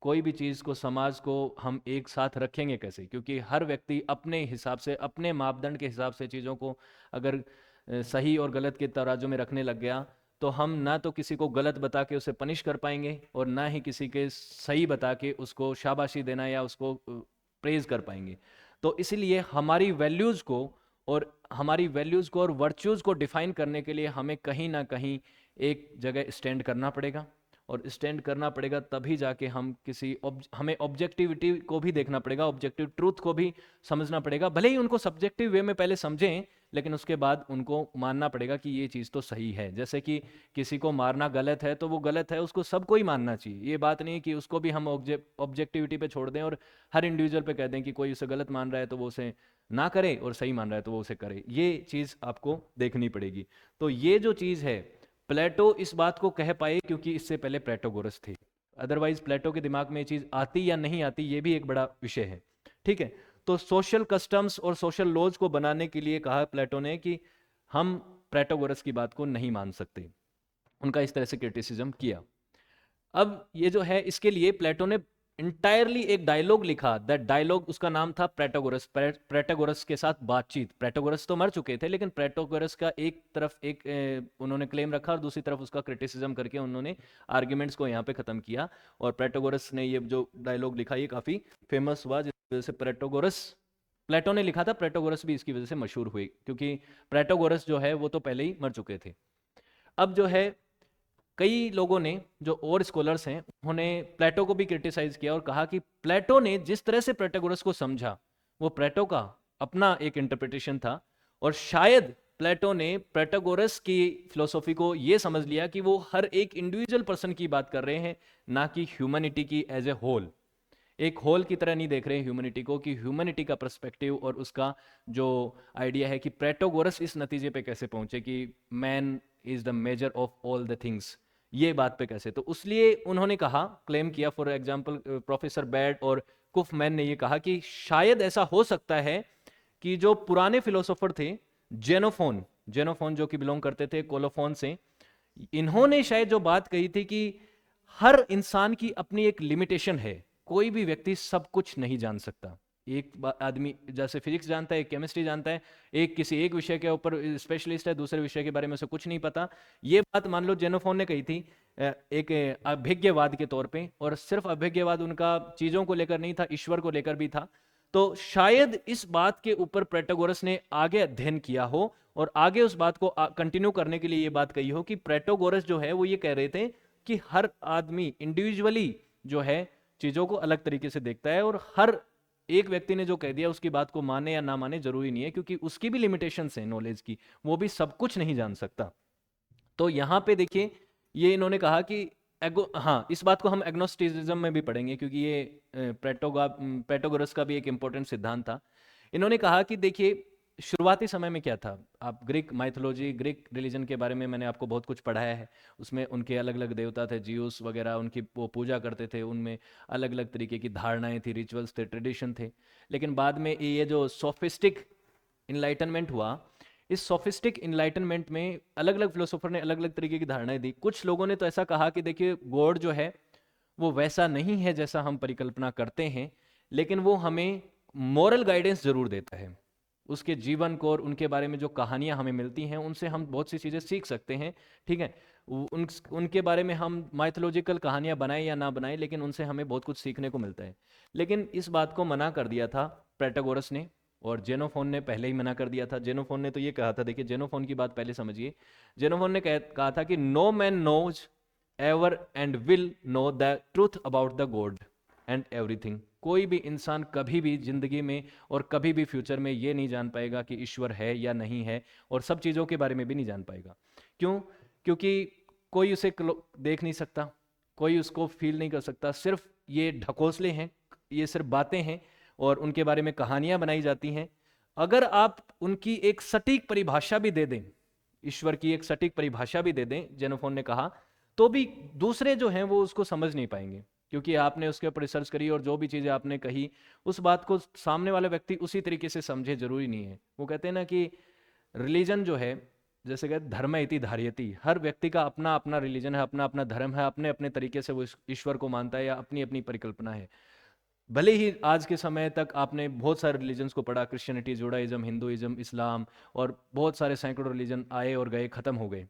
कोई भी चीज़ को, समाज को हम एक साथ रखेंगे कैसे? क्योंकि हर व्यक्ति अपने हिसाब से, अपने मापदंड के हिसाब से चीज़ों को अगर सही और गलत के तराजू में रखने लग गया तो हम ना तो किसी को गलत बता के उसे पनिश कर पाएंगे और ना ही किसी के सही बता के उसको शाबाशी देना या उसको प्रेज कर पाएंगे। तो इसलिए हमारी वैल्यूज़ को और वर्च्यूज़ को डिफाइन करने के लिए हमें कहीं ना कहीं एक जगह स्टैंड करना पड़ेगा, और स्टैंड करना पड़ेगा तभी जाके हम हमें ऑब्जेक्टिविटी को भी देखना पड़ेगा, ऑब्जेक्टिव ट्रूथ को भी समझना पड़ेगा। भले ही उनको सब्जेक्टिव वे में पहले समझें, लेकिन उसके बाद उनको मानना पड़ेगा कि ये चीज़ तो सही है। जैसे कि किसी को मारना गलत है तो वो गलत है, उसको सबको ही मानना चाहिए। ये बात नहीं कि उसको भी हम ऑब्जेक्टिविटी पे छोड़ दें और हर इंडिविजुअल पे कह दें कि कोई उसे गलत मान रहा है तो वो उसे ना करे और सही मान रहा है तो वो उसे करे। ये चीज़ आपको देखनी पड़ेगी। तो ये जो चीज़ है, प्लेटो इस बात को कह पाए क्योंकि इससे पहले प्लेटोगोरस थे। अदरवाइज प्लेटो के दिमाग में ये चीज आती या नहीं आती ये भी एक बड़ा विषय है। ठीक है, तो सोशल कस्टम्स और सोशल लॉज को बनाने के लिए कहा प्लेटो ने कि हम प्लेटोगोरस की बात को नहीं मान सकते। उनका इस तरह से क्रिटिसिज्म किया। अब ये जो है, इसके लिए प्लेटो ने इंटायरली एक डायलॉग लिखा। दैट डायलॉग, उसका नाम था प्लेटोगोरस। प्लेटोगोरस के साथ बातचीत। प्लेटोगोरस तो मर चुके थे, लेकिन प्लेटोगोरस का एक तरफ उन्होंने क्लेम रखा और दूसरी तरफ उसका क्रिटिसिज्म करके उन्होंने आर्ग्यूमेंट्स को यहाँ पे खत्म किया। और प्लेटोगोरस ने ये जो डायलॉग लिखा ये काफी फेमस हुआ, जिसकी वजह से प्लेटो ने लिखा था, प्लेटोगोरस भी इसकी वजह से मशहूर हुई, क्योंकि प्लेटोगोरस जो है वो तो पहले ही मर चुके थे। अब जो है, कई लोगों ने, जो और स्कॉलर्स हैं, उन्होंने प्लेटो को भी क्रिटिसाइज किया और कहा कि प्लेटो ने जिस तरह से प्लेटोगोरस को समझा वो प्लेटो का अपना एक इंटरप्रिटेशन था, और शायद प्लेटो ने प्लेटोगोरस की फिलोसॉफी को ये समझ लिया कि वो हर एक इंडिविजुअल पर्सन की बात कर रहे हैं, ना कि ह्यूमैनिटी की एज ए होल। एक होल की तरह नहीं देख रहे हैं ह्यूमैनिटी को, कि ह्यूमैनिटी का पर्सपेक्टिव और उसका जो आइडिया है कि प्लेटोगोरस इस नतीजे पे कैसे पहुंचे कि man is the measure of all the things, ये बात पे कैसे। तो उसलिए उन्होंने कहा, क्लेम किया, फॉर एग्जांपल प्रोफेसर बैड और कुफमैन ने ये कहा कि शायद ऐसा हो सकता है कि जो पुराने फिलोसोफर थे, जेनोफोन जो कि बिलोंग करते थे कोलोफोन से, इन्होंने शायद जो बात कही थी कि हर इंसान की अपनी एक लिमिटेशन है, कोई भी व्यक्ति सब कुछ नहीं जान सकता। आदमी जैसे फिजिक्स जानता है, केमिस्ट्री जानता है, एक किसी एक विषय के ऊपर स्पेशलिस्ट है, दूसरे विषय के बारे में उसे कुछ नहीं पता। ये बात मान लो जेनोफोन ने कही थी एक अभिज्ञवाद के तौर पे, और सिर्फ अभिज्ञवाद उनका चीजों को लेकर नहीं था, ईश्वर को लेकर भी था। तो शायद इस बात के ऊपर प्रोटैगोरस ने आगे अध्ययन किया हो और आगे उस बात को कंटिन्यू करने के लिए ये बात कही हो कि प्रोटैगोरस जो है वो ये कह रहे थे कि हर आदमी इंडिविजुअली जो है चीजों को अलग तरीके से देखता है, और हर एक व्यक्ति ने जो कह दिया उसकी बात को माने या ना माने जरूरी नहीं है, क्योंकि उसकी भी लिमिटेशंस हैं नॉलेज की, वो भी सब कुछ नहीं जान सकता। तो यहाँ पे देखिए ये इन्होंने कहा कि हाँ, इस बात को हम एग्नोस्टिसिज्म में भी पढ़ेंगे, क्योंकि ये प्रोटैगोरस का भी एक इंपॉर्टेंट सिद्धांत था। इन्होंने कहा कि देखिए शुरुआती समय में क्या था, आप ग्रीक माइथोलॉजी, ग्रीक रिलीजन के बारे में मैंने आपको बहुत कुछ पढ़ाया है, उसमें उनके अलग अलग देवता थे, जियूस वगैरह, उनकी वो पूजा करते थे, उनमें अलग अलग तरीके की धारणाएं थी, रिचुअल्स थे, ट्रेडिशन थे। लेकिन बाद में ये जो सोफिस्टिक इनलाइटनमेंट हुआ, इस सोफिस्टिक इनलाइटनमेंट में अलग अलग फिलोसोफर ने अलग अलग तरीके की धारणाएं दी। कुछ लोगों ने तो ऐसा कहा कि देखिए गॉड जो है वो वैसा नहीं है जैसा हम परिकल्पना करते हैं, लेकिन वो हमें मॉरल गाइडेंस जरूर देता है। उसके जीवन को और उनके बारे में जो कहानियां हमें मिलती हैं उनसे हम बहुत सी चीज़ें सीख सकते हैं, ठीक है। उनके बारे में हम माइथोलॉजिकल कहानियां बनाएं या ना बनाएं, लेकिन उनसे हमें बहुत कुछ सीखने को मिलता है। लेकिन इस बात को मना कर दिया था प्रोटैगोरस ने, और जेनोफोन ने पहले ही मना कर दिया था। जेनोफोन ने तो ये कहा था, देखिए जेनोफोन की बात पहले समझिए। जेनोफोन ने कहा था कि no man knows ever and will know the truth about the god and everything. कोई भी इंसान कभी भी जिंदगी में और कभी भी फ्यूचर में ये नहीं जान पाएगा कि ईश्वर है या नहीं है, और सब चीज़ों के बारे में भी नहीं जान पाएगा। क्यों? क्योंकि कोई उसे देख नहीं सकता, कोई उसको फील नहीं कर सकता, सिर्फ ये ढकोसले हैं, ये सिर्फ बातें हैं, और उनके बारे में कहानियां बनाई जाती हैं। अगर आप उनकी एक सटीक परिभाषा भी दे दें, ईश्वर की एक सटीक परिभाषा भी दे दें, जेनोफोन ने कहा, तो भी दूसरे जो हैं वो उसको समझ नहीं पाएंगे, क्योंकि आपने उसके ऊपर रिसर्च करी और जो भी चीज़ें आपने कही उस बात को सामने वाला व्यक्ति उसी तरीके से समझे जरूरी नहीं है। वो कहते हैं ना कि रिलीजन जो है, जैसे कहते धर्म इति धार्यति, हर व्यक्ति का अपना अपना रिलीजन है, अपना अपना धर्म है, अपने अपने तरीके से वो ईश्वर को मानता है या अपनी अपनी परिकल्पना है। भले ही आज के समय तक आपने बहुत सारे रिलीजन्स को पढ़ा, क्रिश्चियनिटी, जुडाइज्म, हिंदुइज्म, इस्लाम, और बहुत सारे सैकड़ों रिलीजन आए और गए, खत्म हो गए,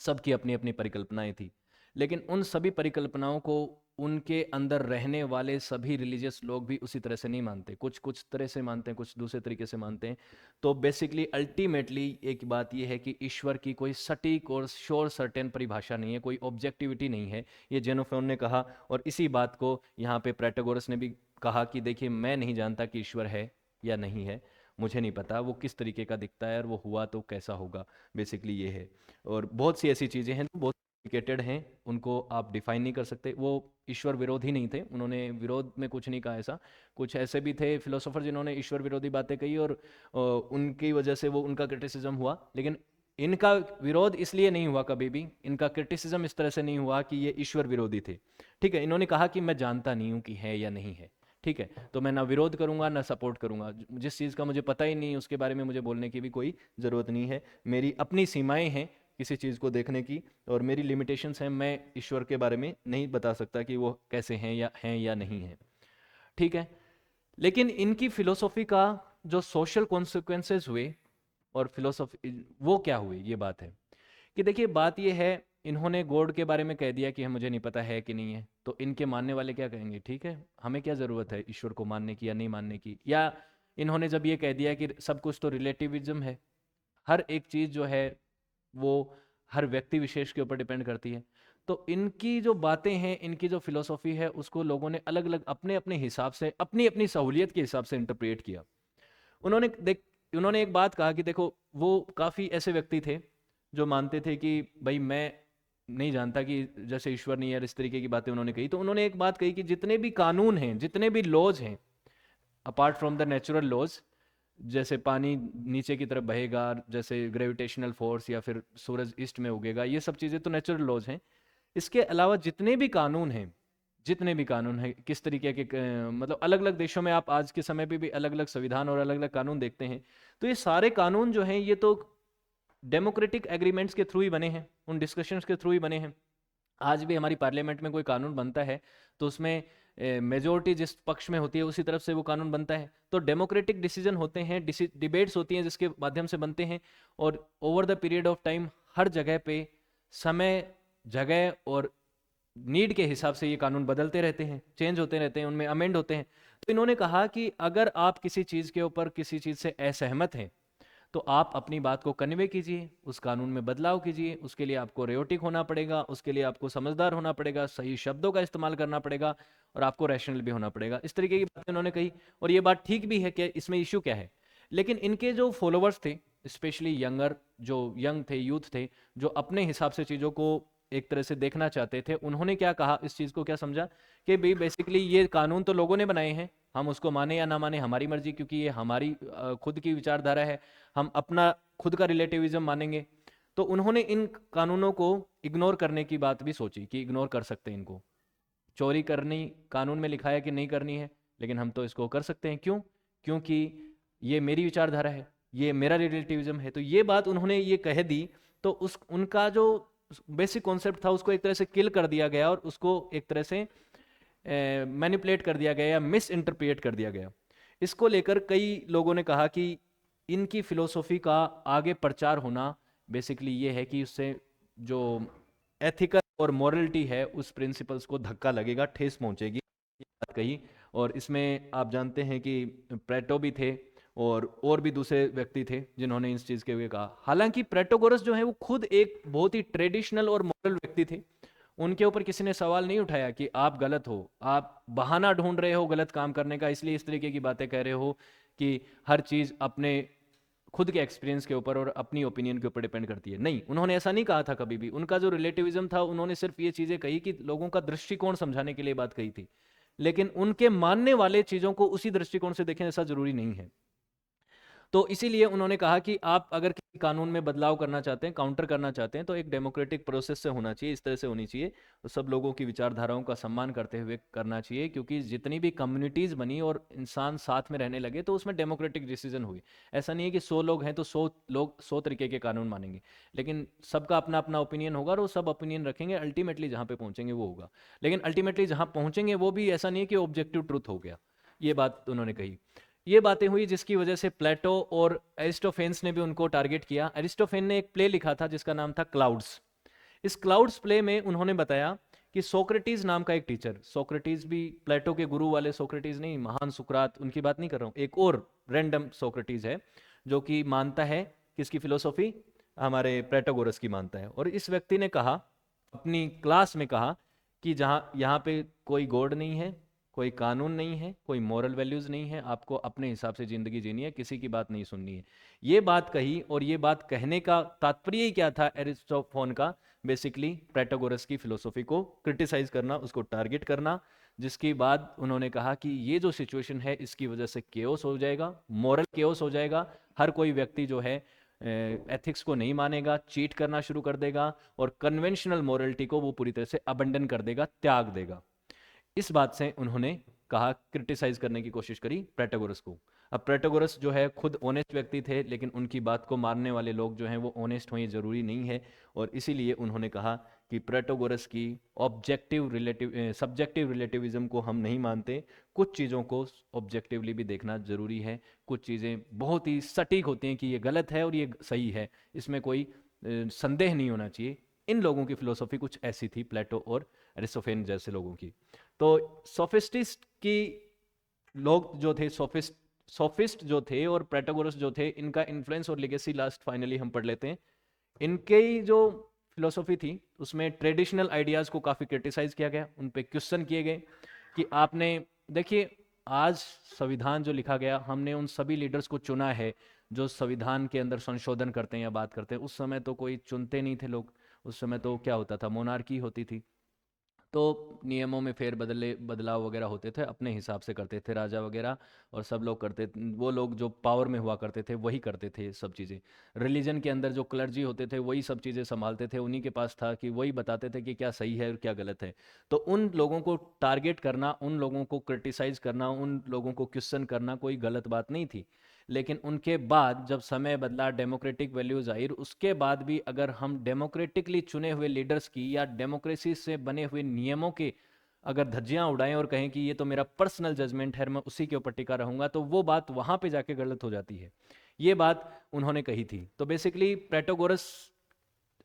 सबकी अपनी अपनी परिकल्पनाएं थी। लेकिन उन सभी परिकल्पनाओं को उनके अंदर रहने वाले सभी रिलीजियस लोग भी उसी तरह से नहीं मानते, कुछ कुछ तरह से मानते हैं, कुछ दूसरे तरीके से मानते हैं। तो बेसिकली अल्टीमेटली एक बात यह है कि ईश्वर की कोई सटीक और श्योर सर्टेन परिभाषा नहीं है, कोई ऑब्जेक्टिविटी नहीं है, ये जेनोफोन ने कहा। और इसी बात को यहाँ पे प्रोटैगोरस ने भी कहा कि देखिए मैं नहीं जानता कि ईश्वर है या नहीं है, मुझे नहीं पता वो किस तरीके का दिखता है, और वो हुआ तो कैसा होगा, बेसिकली ये है। और बहुत सी ऐसी चीज़ें हैं जो बहुत कॉम्प्लिकेटेड हैं, उनको आप डिफाइन नहीं कर सकते। वो ईश्वर विरोधी नहीं थे, उन्होंने विरोध में कुछ नहीं कहा ऐसा। कुछ ऐसे भी थे फिलोसोफर जिन्होंने ईश्वर विरोधी बातें कही, और उनकी वजह से वो उनका क्रिटिसिज्म हुआ, लेकिन इनका विरोध इसलिए नहीं हुआ, कभी भी इनका क्रिटिसिज्म इस तरह से नहीं हुआ कि ये ईश्वर विरोधी थे, ठीक है। इन्होंने कहा कि मैं जानता नहीं हूँ कि है या नहीं है, ठीक है, तो मैं ना विरोध करूंगा ना सपोर्ट करूंगा। जिस चीज़ का मुझे पता ही नहीं उसके बारे में मुझे बोलने की भी कोई ज़रूरत नहीं है। मेरी अपनी सीमाएं हैं किसी चीज़ को देखने की, और मेरी लिमिटेशंस हैं, मैं ईश्वर के बारे में नहीं बता सकता कि वो कैसे हैं या नहीं है, ठीक है। लेकिन इनकी फिलोसॉफी का जो सोशल कॉन्सिक्वेंसेस हुए और फिलोसॉफी वो क्या हुए, ये बात है कि देखिए बात ये है, इन्होंने गॉड के बारे में कह दिया कि मुझे नहीं पता है कि नहीं है, तो इनके मानने वाले क्या कहेंगे, ठीक है हमें क्या ज़रूरत है ईश्वर को मानने की या नहीं मानने की। या इन्होंने जब ये कह दिया कि सब कुछ तो रिलेटिविज्म है, हर एक चीज़ जो है वो हर व्यक्ति विशेष के ऊपर डिपेंड करती है, तो इनकी जो बातें हैं, इनकी जो फिलोसॉफी है, उसको लोगों ने अलग अलग अपने अपने हिसाब से, अपनी अपनी सहूलियत के हिसाब से इंटरप्रेट किया। उन्होंने एक बात कहा कि देखो वो काफ़ी ऐसे व्यक्ति थे जो मानते थे कि भाई मैं नहीं जानता कि जैसे ईश्वर नहीं है, इस तरीके की बातें उन्होंने कही। तो उन्होंने एक बात कही कि जितने भी कानून हैं, जितने भी लॉज हैं, apart from the natural laws, जैसे पानी नीचे की तरफ बहेगा, जैसे ग्रेविटेशनल फोर्स, या फिर सूरज ईस्ट में उगेगा, ये सब चीज़ें तो नेचुरल लॉज हैं। इसके अलावा जितने भी कानून हैं, जितने भी कानून हैं, किस तरीके के मतलब अलग अलग देशों में आप आज के समय पे भी अलग अलग संविधान और अलग अलग कानून देखते हैं, तो ये सारे कानून जो हैं ये तो डेमोक्रेटिक एग्रीमेंट्स के थ्रू ही बने हैं, उन डिस्कशंस के थ्रू ही बने हैं। आज भी हमारी पार्लियामेंट में कोई कानून बनता है तो उसमें मेजोरिटी जिस पक्ष में होती है उसी तरफ से वो कानून बनता है। तो डेमोक्रेटिक डिसीजन होते हैं, डिबेट्स होती हैं जिसके माध्यम से बनते हैं, और over the period of time हर जगह पे समय, जगह और नीड के हिसाब से ये कानून बदलते रहते हैं, चेंज होते रहते हैं, उनमें अमेंड होते हैं। तो इन्होंने कहा कि अगर आप किसी चीज़ के ऊपर किसी चीज़ से असहमत हैं तो आप अपनी बात को कन्वे कीजिए, उस कानून में बदलाव कीजिए। उसके लिए आपको रेयोटिक होना पड़ेगा, उसके लिए आपको समझदार होना पड़ेगा, सही शब्दों का इस्तेमाल करना पड़ेगा, और आपको रैशनल भी होना पड़ेगा। इस तरीके की बातें उन्होंने कही, और ये बात ठीक भी है कि इसमें इशू क्या है। लेकिन इनके जो फॉलोअर्स थे, स्पेशली यंगर, जो यंग थे, यूथ थे, जो अपने हिसाब से चीज़ों को एक तरह से देखना चाहते थे, उन्होंने क्या कहा, इस चीज़ को क्या समझा कि भाई बेसिकली ये कानून तो लोगों ने बनाए हैं, हम उसको माने या ना माने हमारी मर्जी, क्योंकि ये हमारी खुद की विचारधारा है, हम अपना खुद का रिलेटिविज्म मानेंगे। तो उन्होंने इन कानूनों को इग्नोर करने की बात भी सोची कि इग्नोर कर सकते हैं इनको। चोरी करनी कानून में लिखा है कि नहीं करनी है, लेकिन हम तो इसको कर सकते हैं। क्यों? क्योंकि ये मेरी विचारधारा है, ये मेरा रिलेटिविज्म है। तो ये बात उन्होंने ये कह दी, तो उस उनका जो बेसिक कॉन्सेप्ट था उसको एक तरह से किल कर दिया गया, और उसको एक तरह से मैनिपुलेट कर दिया गया या मिस इंटरप्रिएट कर दिया गया। इसको लेकर कई लोगों ने कहा कि इनकी फिलोसॉफी का आगे प्रचार होना बेसिकली ये है कि उससे जो एथिकल और मॉरलिटी है उस प्रिंसिपल्स को धक्का लगेगा, ठेस पहुंचेगी, ये बात कही। और इसमें आप जानते हैं कि प्लेटो भी थे और भी दूसरे व्यक्ति थे जिन्होंने इस चीज़ के लिए कहा। हालांकि प्लेटोगोरस जो है वो खुद एक बहुत ही ट्रेडिशनल और मॉरल व्यक्ति थे, उनके ऊपर किसी ने सवाल नहीं उठाया कि आप गलत हो, आप बहाना ढूंढ रहे हो गलत काम करने का, इसलिए इस तरीके की बातें कह रहे हो कि हर चीज़ अपने खुद के एक्सपीरियंस के ऊपर और अपनी ओपिनियन के ऊपर डिपेंड करती है। नहीं, उन्होंने ऐसा नहीं कहा था कभी भी। उनका जो रिलेटिविज्म था, उन्होंने सिर्फ ये चीज़ें कही कि लोगों का दृष्टिकोण समझाने के लिए बात कही थी, लेकिन उनके मानने वाले चीज़ों को उसी दृष्टिकोण से देखें ऐसा जरूरी नहीं है। तो इसीलिए उन्होंने कहा कि आप अगर किसी कानून में बदलाव करना चाहते हैं, काउंटर करना चाहते हैं, तो एक डेमोक्रेटिक प्रोसेस से होना चाहिए, इस तरह से होनी चाहिए, तो सब लोगों की विचारधाराओं का सम्मान करते हुए करना चाहिए। क्योंकि जितनी भी कम्युनिटीज़ बनी और इंसान साथ में रहने लगे तो उसमें डेमोक्रेटिक डिसीजन हुई। ऐसा नहीं है कि 100 लोग हैं तो 100 लोग 100 तरीके के कानून मानेंगे, लेकिन सबका अपना अपना ओपिनियन होगा और वो सब ओपिनियन रखेंगे, अल्टीमेटली जहाँ पे पहुँचेंगे वो होगा। लेकिन अल्टीमेटली जहाँ पहुँचेंगे वो भी ऐसा नहीं है कि ऑब्जेक्टिव ट्रूथ हो गया। ये बात उन्होंने कही। ये बातें हुई जिसकी वजह से प्लेटो और एरिस्टोफेन्स ने भी उनको टारगेट किया। एरिस्टोफेन ने एक प्ले लिखा था जिसका नाम था क्लाउड्स। इस क्लाउड्स प्ले में उन्होंने बताया कि सोक्रेटिस नाम का एक टीचर, सोक्रेटिस भी प्लेटो के गुरु वाले सोक्रेटिस नहीं, महान सुकरात, उनकी बात नहीं कर रहा हूँ, एक और रैंडम सोक्रेटिस है जो कि मानता है किसकी फिलोसॉफी, हमारे प्लेटोगोरस की मानता है। और इस व्यक्ति ने कहा, अपनी क्लास में कहा कि जहाँ यहाँ पे कोई गॉड नहीं है, कोई कानून नहीं है, कोई मॉरल वैल्यूज नहीं है, आपको अपने हिसाब से जिंदगी जीनी है, किसी की बात नहीं सुननी है। ये बात कही, और ये बात कहने का तात्पर्य ही क्या था एरिस्टोफोन का, बेसिकली प्लेटोगोरस की फिलोसॉफी को क्रिटिसाइज करना, उसको टारगेट करना। जिसके बाद उन्होंने कहा कि ये जो सिचुएशन है इसकी वजह से केओस हो जाएगा, मॉरल केओस हो जाएगा, हर कोई व्यक्ति जो है एथिक्स को नहीं मानेगा, चीट करना शुरू कर देगा, और कन्वेंशनल मॉरलिटी को वो पूरी तरह से अबंडन कर देगा, त्याग देगा। इस बात से उन्होंने कहा, क्रिटिसाइज करने की कोशिश करी प्लेटोगोरस को। अब प्लेटोगोरस जो है खुद ऑनेस्ट व्यक्ति थे, लेकिन उनकी बात को मानने वाले लोग जो हैं वो ऑनेस्ट हों ये जरूरी नहीं है, और इसीलिए उन्होंने कहा कि प्लेटोगोरस की ऑब्जेक्टिव रिलेटिव सब्जेक्टिव रिलेटिविज्म को हम नहीं मानते, कुछ चीज़ों को ऑब्जेक्टिवली भी देखना जरूरी है, कुछ चीज़ें बहुत ही सटीक होती हैं कि ये गलत है और ये सही है, इसमें कोई संदेह नहीं होना चाहिए। इन लोगों की फिलोसॉफी कुछ ऐसी थी, प्लेटो और एरिस्टोफेन जैसे लोगों की। तो सोफिस्टिस्ट की लोग जो थे, सोफिस्ट जो थे और प्लेटोगोरस जो थे, इनका इन्फ्लुएंस और लेगेसी लास्ट फाइनली हम पढ़ लेते हैं। इनके जो फिलोसॉफी थी उसमें ट्रेडिशनल आइडियाज़ को काफ़ी क्रिटिसाइज किया गया, उन पे क्वेश्चन किए गए कि आपने देखिए, आज संविधान जो लिखा गया, हमने उन सभी लीडर्स को चुना है जो संविधान के अंदर संशोधन करते हैं या बात करते हैं। उस समय तो कोई चुनते नहीं थे लोग, उस समय तो क्या होता था, मोनार्की होती थी, तो नियमों में फेर बदलाव वगैरह होते थे, अपने हिसाब से करते थे राजा वगैरह, और सब लोग करते, वो लोग जो पावर में हुआ करते थे वही करते थे सब चीज़ें। रिलीजन के अंदर जो क्लर्जी होते थे वही सब चीज़ें संभालते थे, उन्हीं के पास था कि वही बताते थे कि क्या सही है और क्या गलत है। तो उन लोगों को टारगेट करना, उन लोगों को क्रिटिसाइज करना, उन लोगों को क्वेश्चन करना कोई गलत बात नहीं थी। लेकिन उनके बाद जब समय बदला, डेमोक्रेटिक वैल्यूज आई, उसके बाद भी अगर हम डेमोक्रेटिकली चुने हुए लीडर्स की या डेमोक्रेसी से बने हुए नियमों के अगर धज्जियां उड़ाएं और कहें कि ये तो मेरा पर्सनल जजमेंट है, मैं उसी के ऊपर टिका रहूंगा, तो वो बात वहां पे जाके गलत हो जाती है। ये बात उन्होंने कही थी। तो बेसिकली प्लेटोगोरस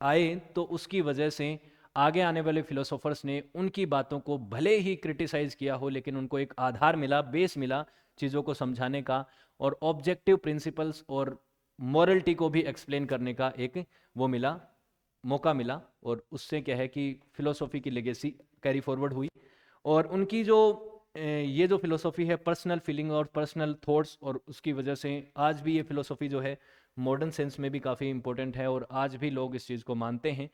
आए तो उसकी वजह से आगे आने वाले फिलोसोफर्स ने उनकी बातों को भले ही क्रिटिसाइज किया हो, लेकिन उनको एक आधार मिला, बेस मिला चीज़ों को समझाने का, और ऑब्जेक्टिव प्रिंसिपल्स और मॉरलिटी को भी एक्सप्लेन करने का एक वो मिला, मौका मिला। और उससे क्या है कि फिलोसॉफी की लेगेसी कैरी फॉरवर्ड हुई। और उनकी जो ये जो फिलोसॉफी है पर्सनल फीलिंग और पर्सनल थॉट्स, और उसकी वजह से आज भी ये फिलोसॉफी जो है मॉडर्न सेंस में भी काफ़ी इंपॉर्टेंट है। और आज भी लोग इस चीज़ को मानते हैं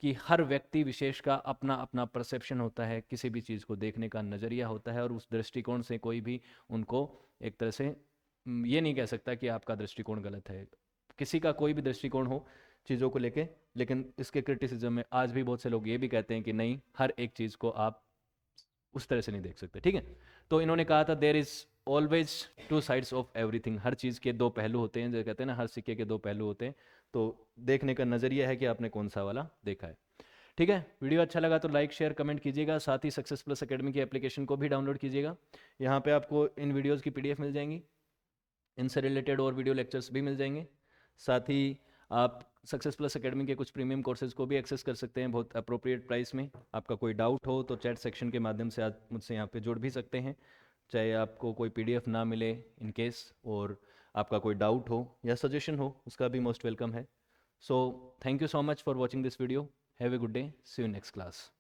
कि हर व्यक्ति विशेष का अपना अपना परसेप्शन होता है, किसी भी चीज़ को देखने का नज़रिया होता है, और उस दृष्टिकोण से कोई भी उनको एक तरह से ये नहीं कह सकता कि आपका दृष्टिकोण गलत है। किसी का कोई भी दृष्टिकोण हो चीज़ों को लेके, लेकिन इसके क्रिटिसिज्म में आज भी बहुत से लोग ये भी कहते हैं कि नहीं, हर एक चीज़ को आप उस तरह से नहीं देख सकते। ठीक है, तो इन्होंने कहा था there is always two sides of everything, हर चीज़ के दो पहलू होते हैं, जो कहते हैं ना हर सिक्के के दो पहलू होते हैं। तो देखने का नज़रिया है कि आपने कौन सा वाला देखा है। ठीक है, वीडियो अच्छा लगा तो लाइक शेयर कमेंट कीजिएगा, साथ ही सक्सेस प्लस एकेडमी की एप्लीकेशन को भी डाउनलोड कीजिएगा। यहाँ पे आपको इन वीडियोज़ की PDF मिल जाएंगी, इनसे रिलेटेड और वीडियो लेक्चर्स भी मिल जाएंगे। साथ ही आप सक्सेस प्लस एकेडमी के कुछ प्रीमियम कोर्सेज को भी एक्सेस कर सकते हैं बहुत अप्रोप्रिएट प्राइस में। आपका कोई डाउट हो तो चैट सेक्शन के माध्यम से आप मुझसे यहाँ पे जुड़ भी सकते हैं, चाहे आपको कोई PDF ना मिले इन केस, और आपका कोई डाउट हो या सजेशन हो, उसका भी मोस्ट वेलकम है। So thank you so much for watching this video. Have a good day, see you next class.